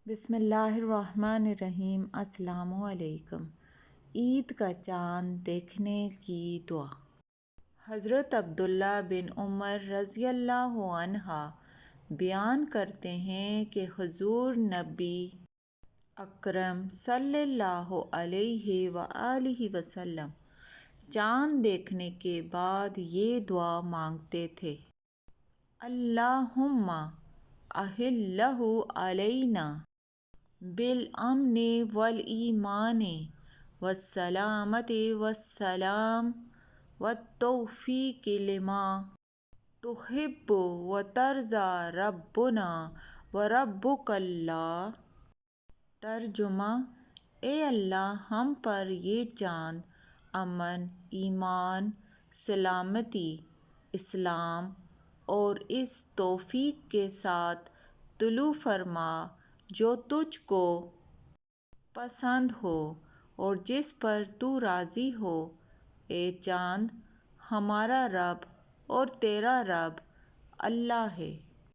بسم اللہ الرحمن الرحیم۔ السلام علیکم۔ عید کا چاند دیکھنے کی دعا۔ حضرت عبداللہ بن عمر رضی اللہ عنہ بیان کرتے ہیں کہ حضور نبی اکرم صلی اللہ علیہ وآلہ وسلم چاند دیکھنے کے بعد یہ دعا مانگتے تھے: اللہم احلہ علینا بالامن والایمان والسلامۃ والسلام والتوفیق لما تحب وترضی ربنا وربک اللہ۔ ترجمہ: اے اللہ، ہم پر یہ چاند امن، ایمان، سلامتی، اسلام اور اس توفیق کے ساتھ طلوع فرما جو تجھ کو پسند ہو اور جس پر تو راضی ہو۔ اے چاند، ہمارا رب اور تیرا رب اللہ ہے۔